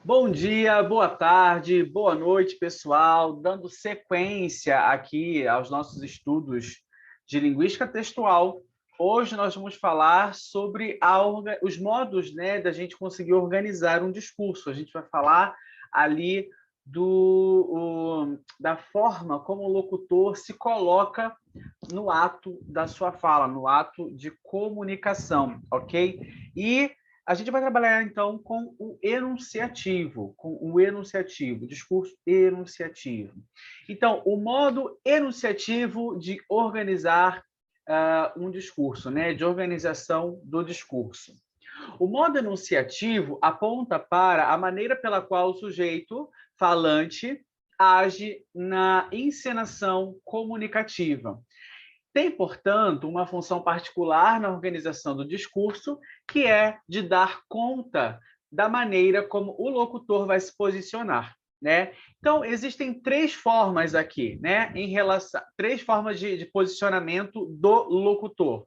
Bom dia, boa tarde, boa noite, pessoal. Dando sequência aqui aos nossos estudos de linguística textual. Hoje nós vamos falar sobre os modos, da gente conseguir organizar um discurso. A gente vai falar ali da forma como o locutor se coloca no ato da sua fala, no ato de comunicação, ok? E a gente vai trabalhar, então, com o enunciativo, discurso enunciativo. Então, o modo enunciativo de organizar um discurso, de organização do discurso. O modo enunciativo aponta para a maneira pela qual o sujeito falante age na encenação comunicativa. Tem, portanto, uma função particular na organização do discurso, que é de dar conta da maneira como o locutor vai se posicionar. Então, existem três formas aqui, três formas de posicionamento do locutor.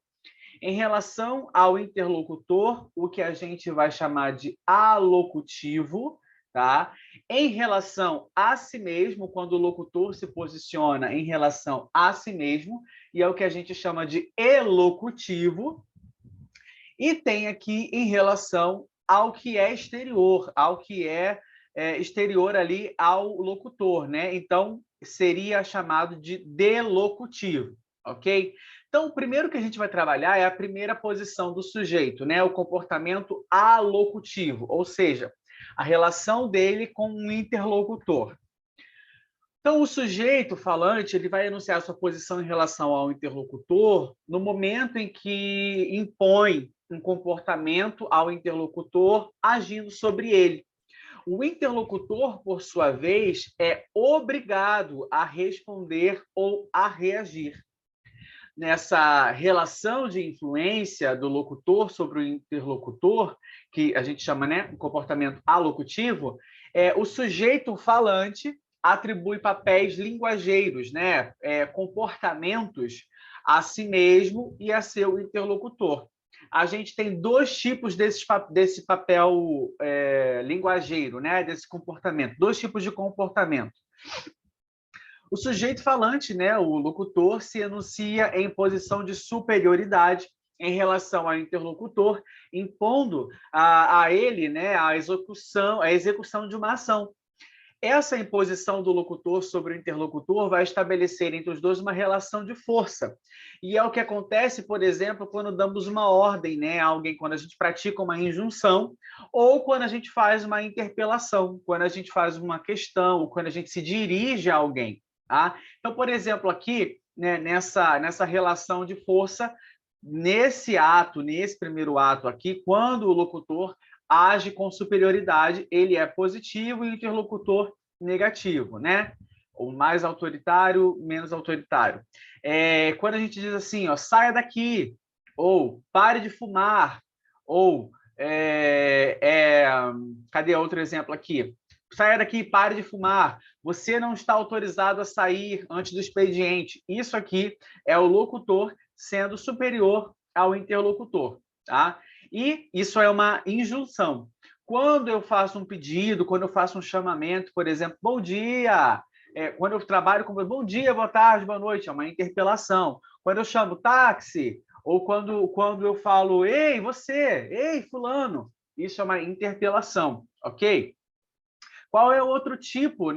Em relação ao interlocutor, o que a gente vai chamar de alocutivo, tá? Em relação a si mesmo, quando o locutor se posiciona em relação a si mesmo, e é o que a gente chama de elocutivo. E tem aqui em relação ao que é exterior, ao que é exterior ali ao locutor, Então, seria chamado de delocutivo, ok? Então, o primeiro que a gente vai trabalhar é a primeira posição do sujeito, o comportamento alocutivo, ou seja, a relação dele com um interlocutor. Então, o sujeito falante ele vai enunciar sua posição em relação ao interlocutor no momento em que impõe um comportamento ao interlocutor agindo sobre ele. O interlocutor, por sua vez, é obrigado a responder ou a reagir. Nessa relação de influência do locutor sobre o interlocutor, que a gente chama um comportamento alocutivo, o sujeito falante atribui papéis linguageiros, comportamentos a si mesmo e a seu interlocutor. A gente tem dois tipos desse papel linguageiro, desse comportamento, dois tipos de comportamento. O sujeito falante, o locutor, se enuncia em posição de superioridade em relação ao interlocutor, impondo a ele a execução de uma ação. Essa imposição do locutor sobre o interlocutor vai estabelecer entre os dois uma relação de força. E é o que acontece, por exemplo, quando damos uma ordem a alguém, quando a gente pratica uma injunção, ou quando a gente faz uma interpelação, quando a gente faz uma questão, ou quando a gente se dirige a alguém. Tá? Então, por exemplo, aqui, nessa relação de força, nesse primeiro ato aqui, quando o locutor age com superioridade, ele é positivo e o interlocutor negativo, ou mais autoritário, menos autoritário. Quando a gente diz assim, saia daqui, ou pare de fumar, ou cadê outro exemplo aqui? Saia daqui, pare de fumar. Você não está autorizado a sair antes do expediente. Isso aqui é o locutor sendo superior ao interlocutor, tá? E isso é uma injunção. Quando eu faço um pedido, quando eu faço um chamamento, por exemplo, bom dia, quando eu trabalho com bom dia, boa tarde, boa noite, é uma interpelação. Quando eu chamo táxi, ou quando eu falo, ei, você, ei, fulano, isso é uma interpelação, ok? Qual é o outro tipo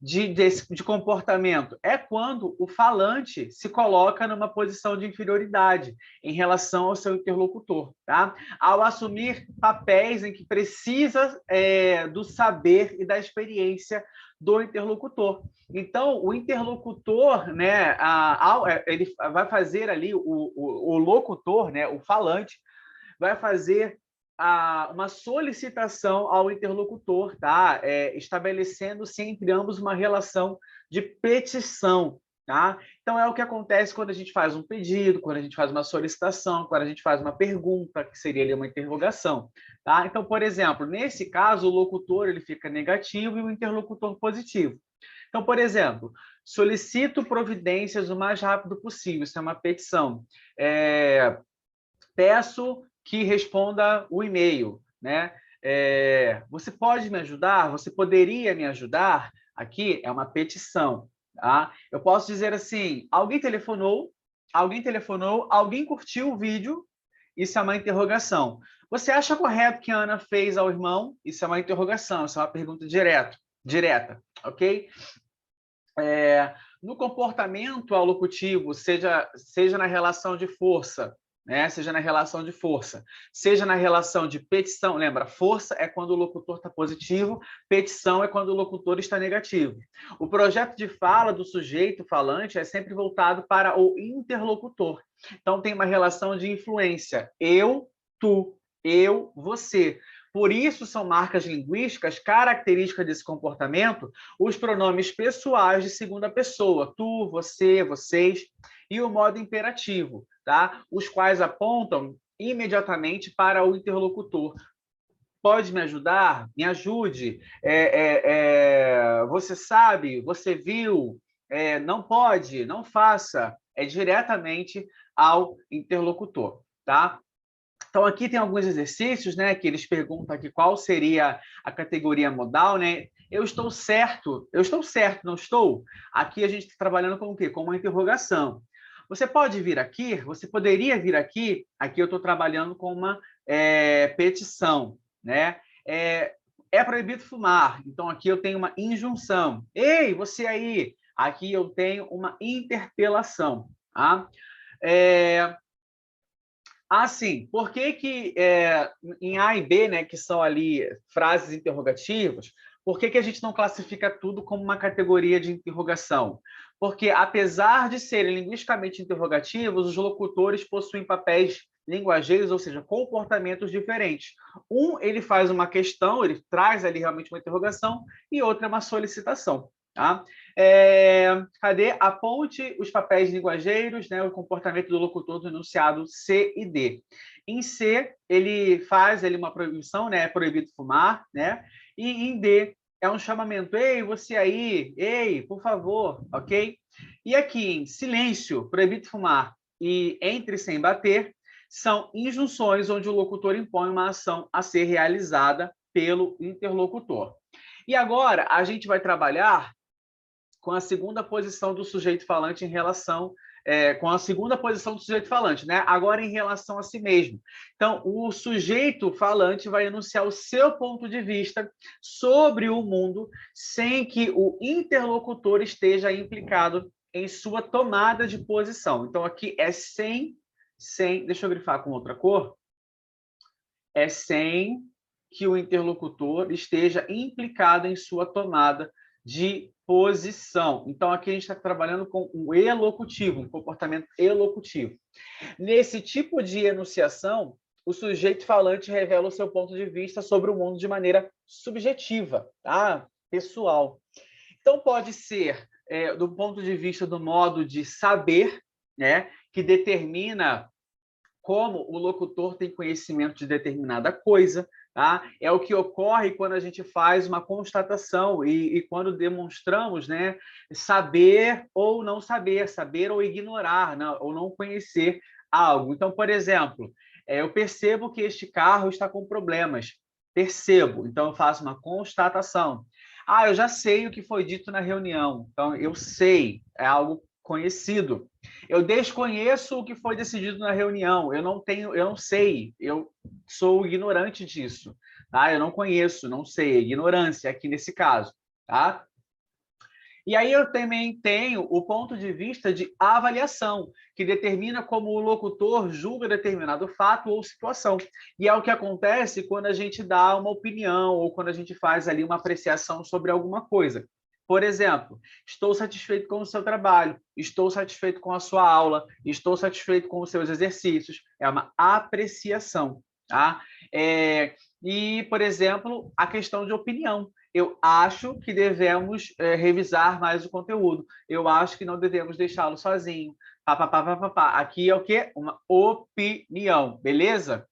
de comportamento? É quando o falante se coloca numa posição de inferioridade em relação ao seu interlocutor, tá? Ao assumir papéis em que precisa do saber e da experiência do interlocutor. Então, o interlocutor, ele vai fazer ali, o locutor, o falante, vai fazer uma solicitação ao interlocutor, tá? Estabelecendo-se entre ambos uma relação de petição, tá? Então, é o que acontece quando a gente faz um pedido, quando a gente faz uma solicitação, quando a gente faz uma pergunta, que seria ali uma interrogação, tá? Então, por exemplo, nesse caso, o locutor ele fica negativo e o interlocutor positivo. Então, por exemplo, solicito providências o mais rápido possível, isso é uma petição. Peço que responda o e-mail, Você pode me ajudar? Você poderia me ajudar? Aqui é uma petição, tá? Eu posso dizer assim, alguém telefonou, alguém curtiu o vídeo, isso é uma interrogação. Você acha correto que a Ana fez ao irmão? Isso é uma interrogação, isso é uma pergunta direta, ok? No comportamento alocutivo, seja na relação de força, né? Seja na relação de força, seja na relação de petição, lembra, força é quando o locutor está positivo, petição é quando o locutor está negativo. O projeto de fala do sujeito falante é sempre voltado para o interlocutor. Então, tem uma relação de influência, eu, tu, eu, você. Por isso, são marcas linguísticas características desse comportamento os pronomes pessoais de segunda pessoa, tu, você, vocês, e o modo imperativo, tá? Os quais apontam imediatamente para o interlocutor. Pode me ajudar? Me ajude. Você sabe? Você viu? Não pode? Não faça. É diretamente ao interlocutor, tá? Então, aqui tem alguns exercícios, né, que eles perguntam aqui qual seria a categoria modal, né? Eu estou certo, não estou? Aqui a gente está trabalhando com o quê? Com uma interrogação. Você pode vir aqui? Você poderia vir aqui? Aqui eu estou trabalhando com uma petição, né? É proibido fumar, então aqui eu tenho uma injunção. Ei, você aí! Aqui eu tenho uma interpelação, tá? Sim. Por que em A e B, né, que são ali frases interrogativas, por que a gente não classifica tudo como uma categoria de interrogação? Porque, apesar de serem linguisticamente interrogativos, os locutores possuem papéis linguageiros, ou seja, comportamentos diferentes. Ele faz uma questão, ele traz ali realmente uma interrogação, e outro é uma solicitação. Tá? Cadê? Aponte os papéis linguageiros, né, o comportamento do locutor do enunciado C e D. Em C, ele faz uma proibição, né, é proibido fumar, né? E em D, é um chamamento, ei, você aí, ei, por favor, ok? E aqui em silêncio, proibido fumar e entre sem bater, são injunções onde o locutor impõe uma ação a ser realizada pelo interlocutor. E agora a gente vai trabalhar com a segunda posição do sujeito falante em relação com a segunda posição do sujeito falante, né? Agora em relação a si mesmo. Então, o sujeito falante vai enunciar o seu ponto de vista sobre o mundo sem que o interlocutor esteja implicado em sua tomada de posição. Então, aqui é sem, deixa eu grifar com outra cor, é sem que o interlocutor esteja implicado em sua tomada de posição. Então, aqui a gente está trabalhando com o elocutivo, um comportamento elocutivo. Nesse tipo de enunciação, o sujeito falante revela o seu ponto de vista sobre o mundo de maneira subjetiva, tá? Pessoal. Então, pode ser do ponto de vista do modo de saber, né, que determina como o locutor tem conhecimento de determinada coisa, tá? É o que ocorre quando a gente faz uma constatação e quando demonstramos, né, saber ou não saber, saber ou ignorar, né, ou não conhecer algo. Então, por exemplo, eu percebo que este carro está com problemas. Percebo, então eu faço uma constatação. Eu já sei o que foi dito na reunião. Então, eu sei, é algo conhecido. Eu desconheço o que foi decidido na reunião. Eu não sei. Eu sou ignorante disso, tá? Eu não conheço, não sei. Ignorância aqui nesse caso, tá? E aí eu também tenho o ponto de vista de avaliação, que determina como o locutor julga determinado fato ou situação. E é o que acontece quando a gente dá uma opinião ou quando a gente faz ali uma apreciação sobre alguma coisa. Por exemplo, estou satisfeito com o seu trabalho, estou satisfeito com a sua aula, estou satisfeito com os seus exercícios. É uma apreciação, tá? E, por exemplo, a questão de opinião. Eu acho que devemos revisar mais o conteúdo. Eu acho que não devemos deixá-lo sozinho. Aqui é o quê? Uma opinião, beleza?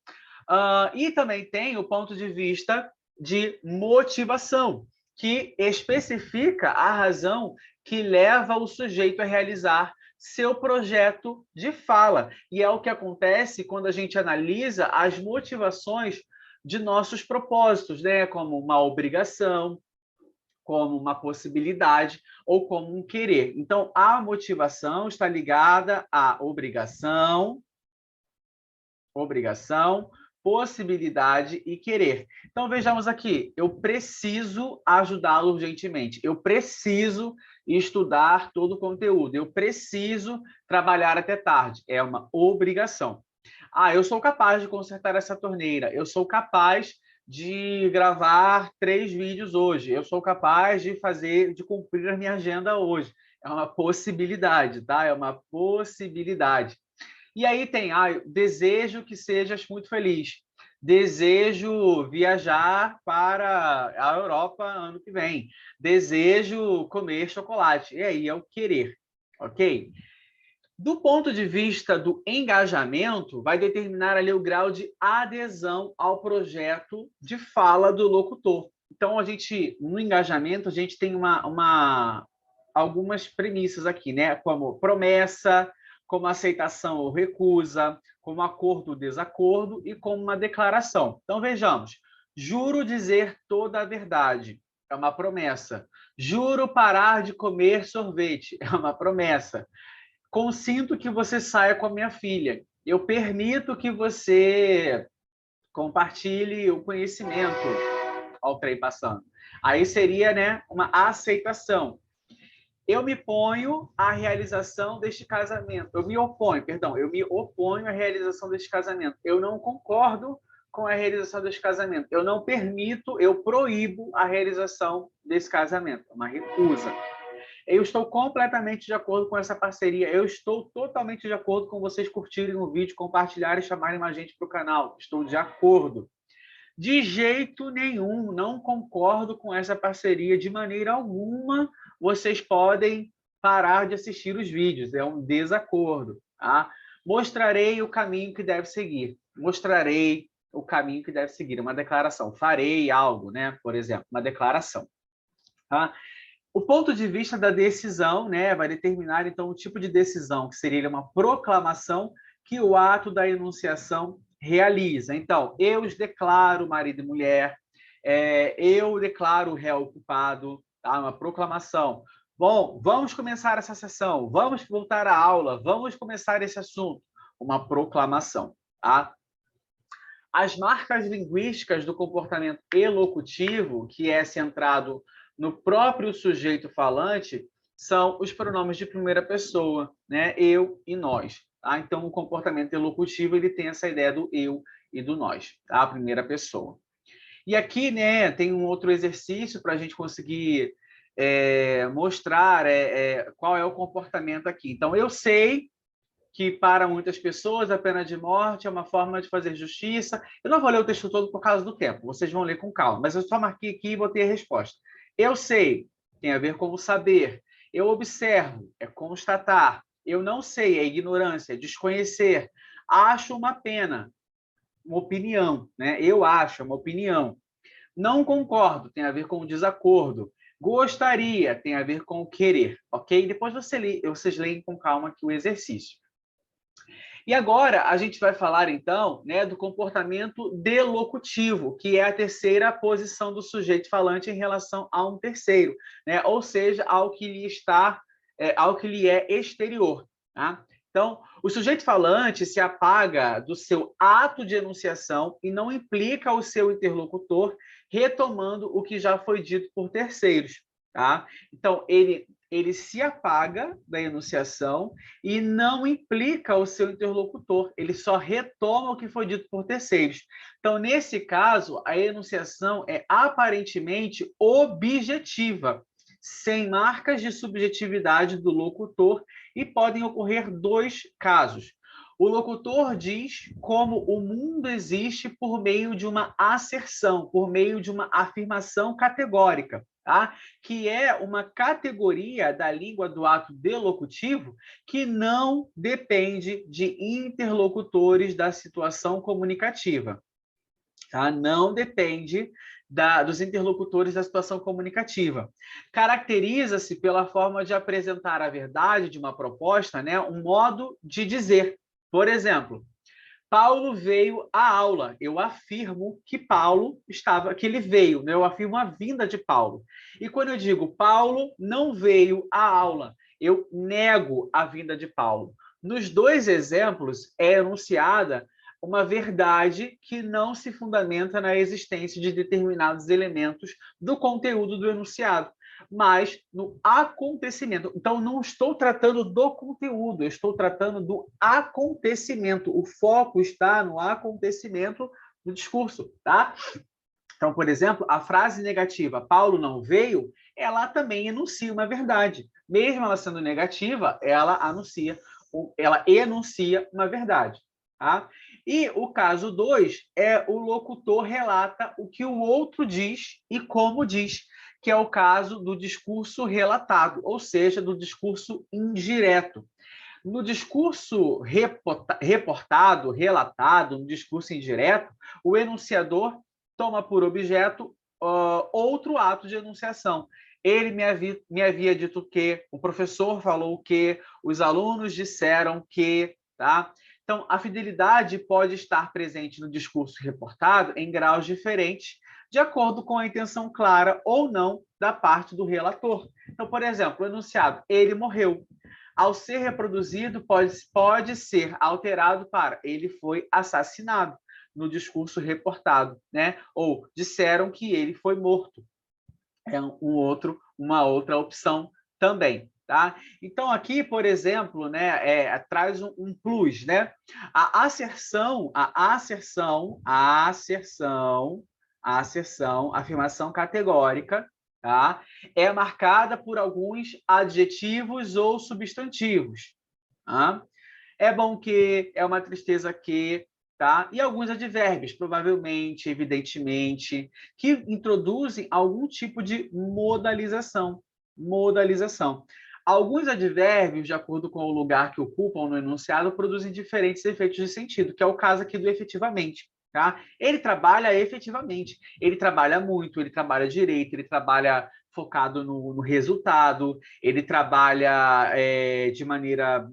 E também tem o ponto de vista de motivação, que especifica a razão que leva o sujeito a realizar seu projeto de fala. E é o que acontece quando a gente analisa as motivações de nossos propósitos, né? Como uma obrigação, como uma possibilidade ou como um querer. Então, a motivação está ligada à obrigação, possibilidade e querer. Então, vejamos aqui, eu preciso ajudá-lo urgentemente, eu preciso estudar todo o conteúdo, eu preciso trabalhar até tarde, é uma obrigação. Ah, eu sou capaz de consertar essa torneira, eu sou capaz de gravar 3 vídeos hoje, eu sou capaz de cumprir a minha agenda hoje. É uma possibilidade, tá? É uma possibilidade. E aí tem, desejo que sejas muito feliz. Desejo viajar para a Europa ano que vem. Desejo comer chocolate. E aí é o querer, ok? Do ponto de vista do engajamento, vai determinar ali o grau de adesão ao projeto de fala do locutor. Então, no engajamento, a gente tem algumas premissas aqui, né? Como promessa, como aceitação ou recusa, como acordo ou desacordo e como uma declaração. Então, vejamos. Juro dizer toda a verdade. É uma promessa. Juro parar de comer sorvete. É uma promessa. Consinto que você saia com a minha filha. Eu permito que você compartilhe o conhecimento ao trem passando. Aí seria, né, uma aceitação. Eu me oponho à realização deste casamento. Eu me oponho à realização deste casamento. Eu não concordo com a realização deste casamento. Eu não permito, eu proíbo a realização desse casamento. É uma recusa. Eu estou completamente de acordo com essa parceria. Eu estou totalmente de acordo com vocês curtirem o vídeo, compartilharem e chamarem mais gente para o canal. Estou de acordo. De jeito nenhum, não concordo com essa parceria de maneira alguma. Vocês podem parar de assistir os vídeos. É um desacordo. Tá? Mostrarei o caminho que deve seguir. Mostrarei o caminho que deve seguir. Uma declaração. Farei algo, né? Por exemplo, uma declaração. Tá? O ponto de vista da decisão, né, vai determinar, então, o tipo de decisão, que seria uma proclamação que o ato da enunciação realiza. Então, eu os declaro marido e mulher, eu declaro o réu culpado, tá? Uma proclamação. Bom, vamos começar essa sessão, vamos voltar à aula, vamos começar esse assunto. Uma proclamação, tá? As marcas linguísticas do comportamento elocutivo, que é centrado no próprio sujeito falante, são os pronomes de primeira pessoa, né? Eu e nós. Tá? Então, o comportamento elocutivo ele tem essa ideia do eu e do nós, tá? A primeira pessoa. E aqui, né, tem um outro exercício para a gente conseguir mostrar qual é o comportamento aqui. Então, eu sei que para muitas pessoas a pena de morte é uma forma de fazer justiça. Eu não vou ler o texto todo por causa do tempo, vocês vão ler com calma, mas eu só marquei aqui e botei a resposta. Eu sei, tem a ver com o saber. Eu observo, é constatar. Eu não sei, é ignorância, é desconhecer. Acho uma pena, uma opinião, né? Eu acho, é uma opinião. Não concordo, tem a ver com o desacordo. Gostaria, tem a ver com o querer, ok? Depois vocês leem com calma aqui o exercício. E agora a gente vai falar, então, né, do comportamento delocutivo, que é a terceira posição do sujeito falante em relação a um terceiro, né? Ou seja, ao que lhe é exterior. Tá? Então, o sujeito falante se apaga do seu ato de enunciação e não implica o seu interlocutor, retomando o que já foi dito por terceiros. Tá? Então, ele se apaga da enunciação e não implica o seu interlocutor, ele só retoma o que foi dito por terceiros. Então, nesse caso, a enunciação é aparentemente objetiva, sem marcas de subjetividade do locutor, e podem ocorrer 2 casos. O locutor diz como o mundo existe por meio de uma asserção, por meio de uma afirmação categórica. Tá? Que é uma categoria da língua do ato delocutivo que não depende de interlocutores da situação comunicativa. Tá? Não depende dos interlocutores da situação comunicativa. Caracteriza-se pela forma de apresentar a verdade de uma proposta, né? Um modo de dizer. Por exemplo, Paulo veio à aula. Eu afirmo que que ele veio, né? Eu afirmo a vinda de Paulo. E quando eu digo Paulo não veio à aula, eu nego a vinda de Paulo. Nos dois exemplos é enunciada uma verdade que não se fundamenta na existência de determinados elementos do conteúdo do enunciado, mas no acontecimento. Então, não estou tratando do conteúdo, eu estou tratando do acontecimento. O foco está no acontecimento do discurso, tá? Então, por exemplo, a frase negativa Paulo não veio, ela também enuncia uma verdade. Mesmo ela sendo negativa, ela enuncia uma verdade. Tá? E o caso 2 é o locutor relata o que o outro diz e como diz, que é o caso do discurso relatado, ou seja, do discurso indireto. No discurso reportado, relatado, no discurso indireto, o enunciador toma por objeto outro ato de enunciação. Ele me havia dito que, o professor falou que, os alunos disseram que, tá? Então, a fidelidade pode estar presente no discurso reportado em graus diferentes, de acordo com a intenção clara ou não da parte do relator. Então, por exemplo, o enunciado, ele morreu. Ao ser reproduzido, pode ser alterado para ele foi assassinado no discurso reportado, né? Ou disseram que ele foi morto. É uma outra opção também. Tá? Então, aqui, por exemplo, né, traz um plus, né? A asserção, afirmação categórica, tá? É marcada por alguns adjetivos ou substantivos. Tá? É bom que, é uma tristeza que, tá? E alguns advérbios, provavelmente, evidentemente, que introduzem algum tipo de modalização. Modalização. Alguns advérbios, de acordo com o lugar que ocupam no enunciado, produzem diferentes efeitos de sentido, que é o caso aqui do efetivamente. Tá? Ele trabalha efetivamente, ele trabalha muito, ele trabalha direito, ele trabalha focado no resultado, ele trabalha de maneira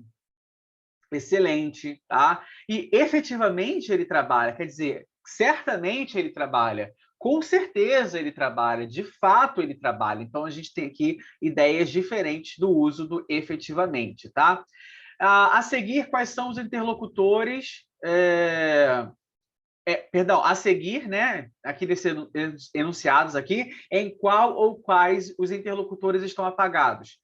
excelente, tá? E efetivamente ele trabalha, quer dizer, certamente ele trabalha, com certeza ele trabalha, de fato ele trabalha. Então a gente tem aqui ideias diferentes do uso do efetivamente, tá? A seguir, quais são os interlocutores? Perdão, a seguir, né, aqui desses enunciados aqui, em qual ou quais os interlocutores estão apagados.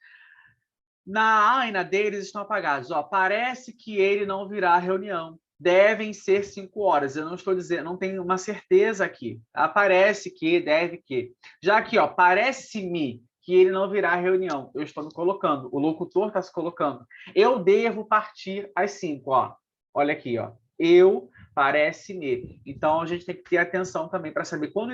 Na A e na D, eles estão apagados. Ó, parece que ele não virá à reunião. Devem ser 5 horas. Eu não estou dizendo, não tenho uma certeza aqui. Tá? Parece que, deve que. Já aqui, ó, parece-me que ele não virá à reunião. Eu estou me colocando. O locutor está se colocando. Eu devo partir às 5. Ó. Olha aqui, ó. Eu, parece-me. Então, a gente tem que ter atenção também para saber quando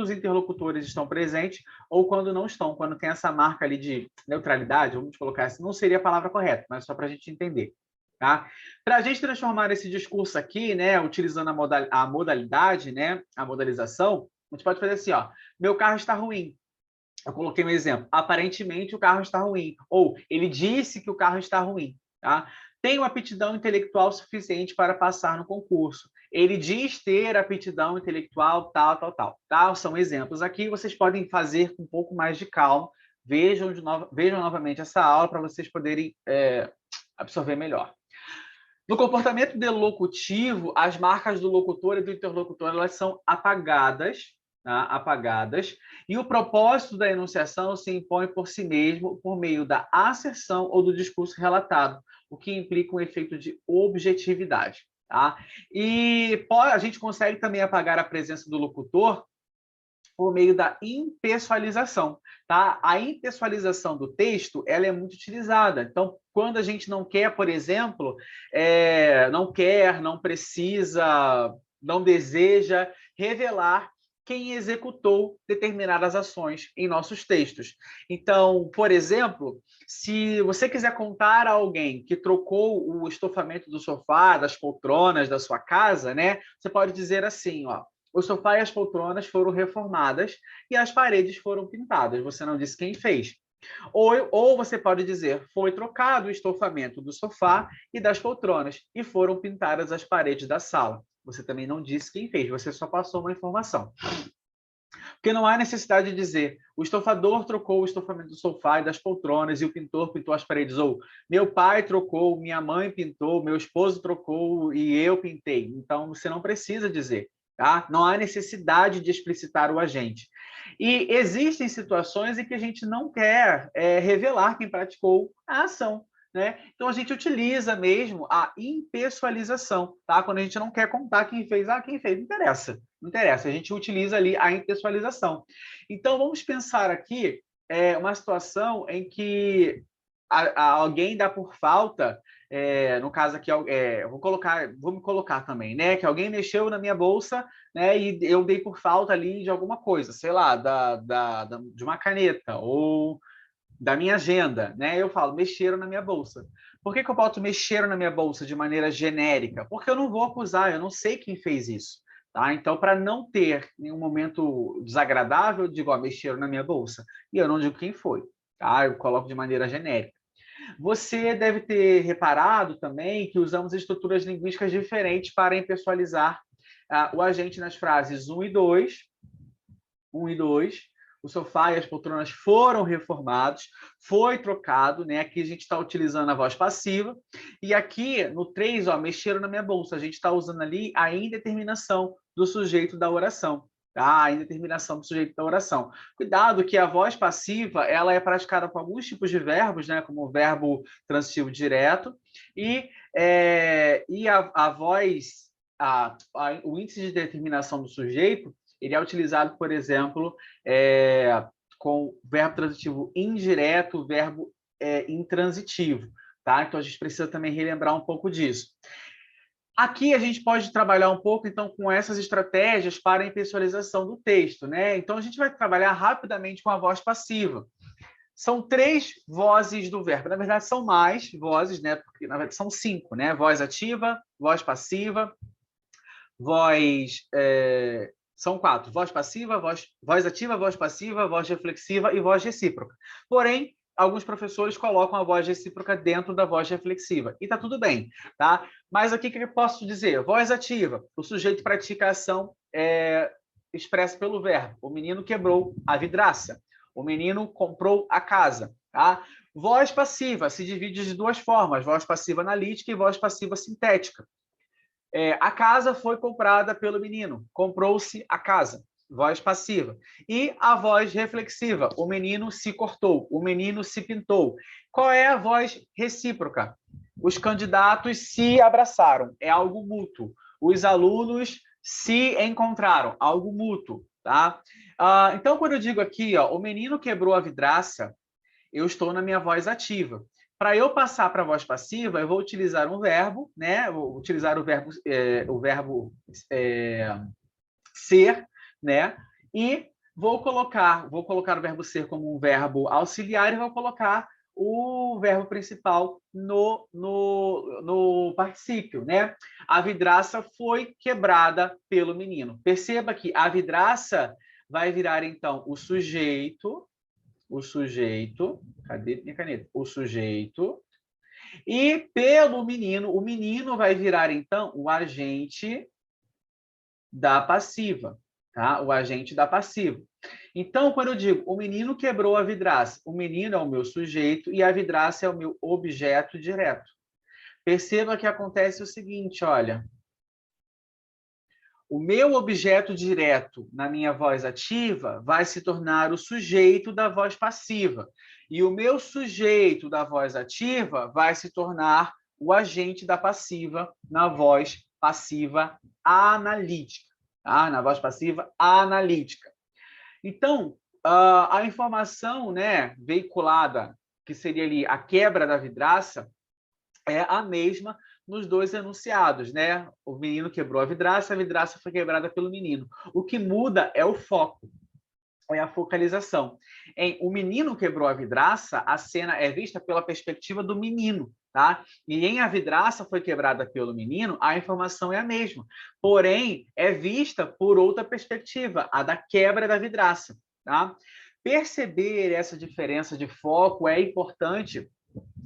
os interlocutores estão presentes ou quando não estão, quando tem essa marca ali de neutralidade, vamos colocar assim, não seria a palavra correta, mas só para a gente entender. Tá? Para a gente transformar esse discurso aqui, né, utilizando a modalidade, né, a modalização, a gente pode fazer assim, ó, meu carro está ruim. Eu coloquei um exemplo, aparentemente o carro está ruim, ou ele disse que o carro está ruim. Tá? Tenho aptidão intelectual suficiente para passar no concurso. Ele diz ter aptidão intelectual, tal. Tá? São exemplos aqui, vocês podem fazer com um pouco mais de calma, vejam novamente essa aula para vocês poderem absorver melhor. No comportamento delocutivo, as marcas do locutor e do interlocutor elas são apagadas, tá? Apagadas, e o propósito da enunciação se impõe por si mesmo por meio da asserção ou do discurso relatado, o que implica um efeito de objetividade. Tá? E a gente consegue também apagar a presença do locutor por meio da impessoalização. Tá? A impessoalização do texto ela é muito utilizada. Então, quando a gente não quer, por exemplo, não precisa, não deseja revelar quem executou determinadas ações em nossos textos. Então, por exemplo, se você quiser contar a alguém que trocou o estofamento do sofá, das poltronas da sua casa, né? Você pode dizer assim, ó, o sofá e as poltronas foram reformadas e as paredes foram pintadas. Você não disse quem fez. Ou você pode dizer, foi trocado o estofamento do sofá e das poltronas e foram pintadas as paredes da sala. Você também não disse quem fez, você só passou uma informação. Porque não há necessidade de dizer o estofador trocou o estofamento do sofá e das poltronas e o pintor pintou as paredes, ou meu pai trocou, minha mãe pintou, meu esposo trocou e eu pintei. Então, você não precisa dizer. Tá? Não há necessidade de explicitar o agente. E existem situações em que a gente não quer revelar quem praticou a ação. Né? Então, a gente utiliza mesmo a impessoalização, tá? Quando a gente não quer contar quem fez, quem fez, não interessa. Não interessa, a gente utiliza ali a impessoalização. Então, vamos pensar aqui uma situação em que alguém dá por falta, no caso aqui, vou me colocar também, né? Que alguém mexeu na minha bolsa, né? E eu dei por falta ali de alguma coisa, sei lá, de uma caneta ou da minha agenda, né? Eu falo, mexeram na minha bolsa. Por que eu boto mexeram na minha bolsa de maneira genérica? Porque eu não vou acusar, eu não sei quem fez isso. Tá? Então, para não ter nenhum momento desagradável, eu digo, ó, mexeram na minha bolsa. E eu não digo quem foi. Tá? Eu coloco de maneira genérica. Você deve ter reparado também que usamos estruturas linguísticas diferentes para impessoalizar o agente nas frases 1 e 2. 1 e 2. O sofá e as poltronas foram reformados, foi trocado, né? Aqui a gente está utilizando a voz passiva. E aqui no 3, ó, mexeram na minha bolsa. A gente está usando ali a indeterminação do sujeito da oração. Tá? A indeterminação do sujeito da oração. Cuidado que a voz passiva ela é praticada com alguns tipos de verbos, né? Como o verbo transitivo direto, e a voz, o índice de determinação do sujeito ele é utilizado, por exemplo, com verbo transitivo indireto, verbo intransitivo. Tá? Então, a gente precisa também relembrar um pouco disso. Aqui a gente pode trabalhar um pouco, então, com essas estratégias para a impessoalização do texto. Né? Então, a gente vai trabalhar rapidamente com a voz passiva. São 3 vozes do verbo. Na verdade, são mais vozes, né? Porque, na verdade, são 5, né? Voz ativa, voz passiva, voz... São 4, voz passiva, voz ativa, voz passiva, voz reflexiva e voz recíproca. Porém, alguns professores colocam a voz recíproca dentro da voz reflexiva. E está tudo bem, tá? Mas aqui o que eu posso dizer? Voz ativa, o sujeito pratica a ação expressa pelo verbo. O menino quebrou a vidraça. O menino comprou a casa. Tá? Voz passiva se divide de 2 formas, voz passiva analítica e voz passiva sintética. A casa foi comprada pelo menino. Comprou-se a casa. Voz passiva. E a voz reflexiva. O menino se cortou. O menino se pintou. Qual é a voz recíproca? Os candidatos se abraçaram. É algo mútuo. Os alunos se encontraram. Algo mútuo. Tá? Então, quando eu digo aqui, ó, o menino quebrou a vidraça, eu estou na minha voz ativa. Para eu passar para a voz passiva, eu vou utilizar um verbo, né? Vou utilizar o verbo ser, né? E vou colocar o verbo ser como um verbo auxiliar e vou colocar o verbo principal no particípio, né? A vidraça foi quebrada pelo menino. Perceba que a vidraça vai virar, então, o sujeito, cadê minha caneta? O sujeito, e pelo menino, o menino vai virar, então, o agente da passiva, tá? O agente da passiva. Então, quando eu digo o menino quebrou a vidraça, o menino é o meu sujeito e a vidraça é o meu objeto direto. Perceba que acontece o seguinte, olha, o meu objeto direto na minha voz ativa vai se tornar o sujeito da voz passiva. E o meu sujeito da voz ativa vai se tornar o agente da passiva na voz passiva analítica. Tá? Na voz passiva analítica. Então, a informação, né, veiculada, que seria ali a quebra da vidraça, é a mesma nos 2 enunciados, né? O menino quebrou a vidraça foi quebrada pelo menino. O que muda é o foco, é a focalização. O menino quebrou a vidraça, a cena é vista pela perspectiva do menino, tá? E em a vidraça foi quebrada pelo menino, a informação é a mesma. Porém, é vista por outra perspectiva, a da quebra da vidraça, tá? Perceber essa diferença de foco é importante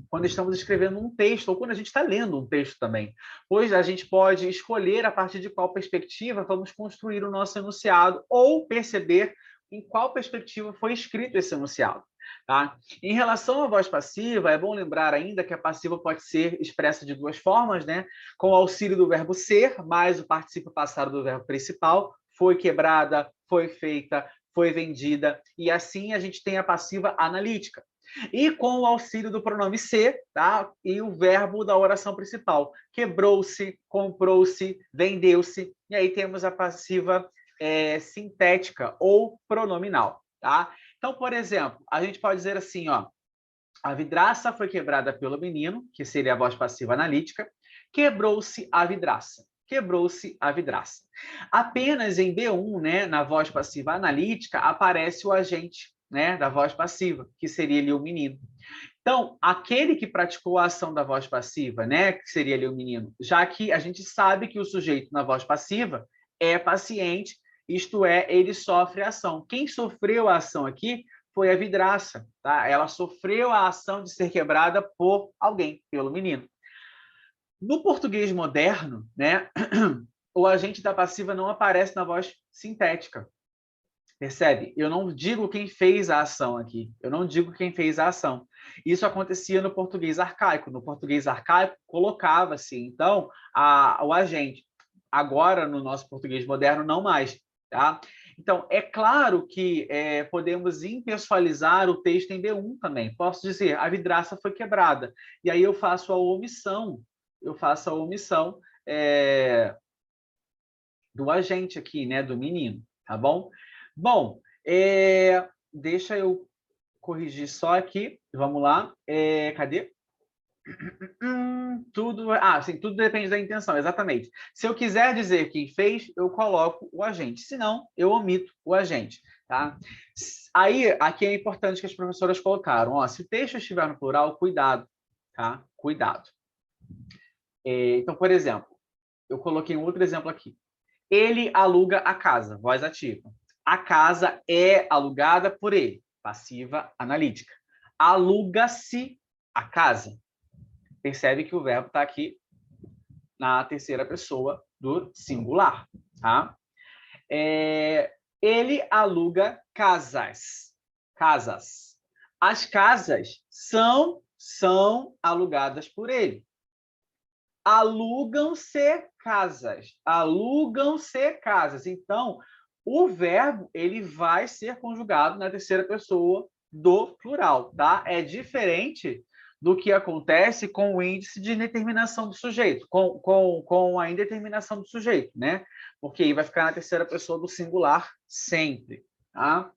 quando estamos escrevendo um texto, ou quando a gente está lendo um texto também, pois a gente pode escolher a partir de qual perspectiva vamos construir o nosso enunciado, ou perceber em qual perspectiva foi escrito esse enunciado. Tá? Em relação à voz passiva, é bom lembrar ainda que a passiva pode ser expressa de duas formas, né? Com o auxílio do verbo ser, mais o particípio passado do verbo principal, foi quebrada, foi feita, foi vendida, e assim a gente tem a passiva analítica. E com o auxílio do pronome ser, tá? E o verbo da oração principal. Quebrou-se, comprou-se, vendeu-se. E aí temos a passiva sintética ou pronominal, tá? Então, por exemplo, a gente pode dizer assim, ó, a vidraça foi quebrada pelo menino, que seria a voz passiva analítica, quebrou-se a vidraça. Quebrou-se a vidraça. Apenas em B1, né, na voz passiva analítica, aparece o agente, né, da voz passiva, que seria ali o menino. Então, aquele que praticou a ação da voz passiva, né, que seria ali o menino, já que a gente sabe que o sujeito na voz passiva é paciente, isto é, ele sofre a ação. Quem sofreu a ação aqui foi a vidraça, tá? Ela sofreu a ação de ser quebrada por alguém, pelo menino. No português moderno, né, o agente da passiva não aparece na voz sintética. Percebe? Eu não digo quem fez a ação aqui. Eu não digo quem fez a ação. Isso acontecia no português arcaico. No português arcaico, colocava-se, então, o agente. Agora, no nosso português moderno, não mais. Tá? Então, é claro que podemos impessoalizar o texto em B1 também. Posso dizer, a vidraça foi quebrada. E aí eu faço a omissão. Eu faço a omissão do agente aqui, né? Do menino. Tá bom? Bom, deixa eu corrigir só aqui. Vamos lá. Cadê? Tudo depende da intenção, exatamente. Se eu quiser dizer quem fez, eu coloco o agente. Se não, eu omito o agente. Tá? Aí, aqui é importante que as professoras colocaram. Ó, se o texto estiver no plural, cuidado. Tá? Cuidado. Então, por exemplo, eu coloquei um outro exemplo aqui. Ele aluga a casa, voz ativa. A casa é alugada por ele, passiva analítica. Aluga-se a casa. Percebe que o verbo está aqui na terceira pessoa do singular. Tá? Ele aluga casas. Casas. As casas são alugadas por ele. Alugam-se casas. Alugam-se casas. Então, o verbo ele vai ser conjugado na terceira pessoa do plural, tá? É diferente do que acontece com o índice de indeterminação do sujeito, com a indeterminação do sujeito, né? Porque aí vai ficar na terceira pessoa do singular sempre, tá?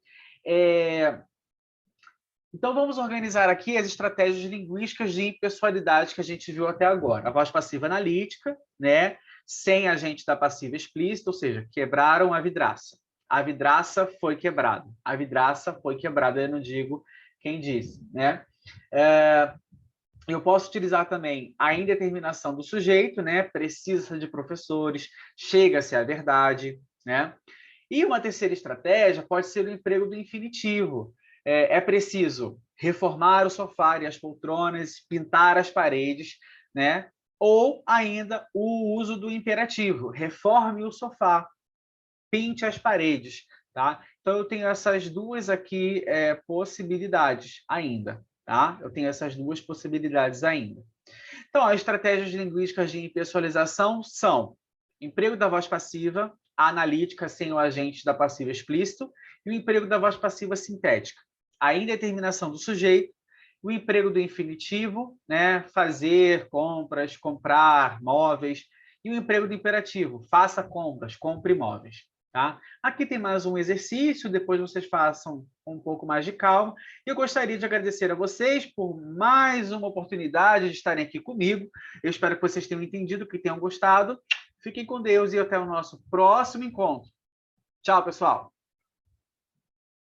Então, vamos organizar aqui as estratégias linguísticas de impessoalidade que a gente viu até agora. A voz passiva analítica, né? Sem agente da passiva explícita, ou seja, quebraram a vidraça. A vidraça foi quebrada. A vidraça foi quebrada, eu não digo quem disse, né? Eu posso utilizar também a indeterminação do sujeito, né? Precisa de professores, chega-se à verdade, né? E uma terceira estratégia pode ser o emprego do infinitivo. É preciso reformar o sofá e as poltronas, pintar as paredes, né? Ou ainda o uso do imperativo, reforme o sofá, pinte as paredes, tá? Então eu tenho essas duas aqui possibilidades ainda, tá? Eu tenho essas duas possibilidades ainda. Então, as estratégias linguísticas de impessoalização são emprego da voz passiva, a analítica sem o agente da passiva explícito, e o emprego da voz passiva sintética, a indeterminação do sujeito, o emprego do infinitivo, né? Fazer compras, comprar móveis, e o emprego do imperativo, faça compras, compre móveis. Tá? Aqui tem mais um exercício, depois vocês façam com um pouco mais de calma. Eu gostaria de agradecer a vocês por mais uma oportunidade de estarem aqui comigo. Eu espero que vocês tenham entendido, que tenham gostado. Fiquem com Deus e até o nosso próximo encontro. Tchau, pessoal!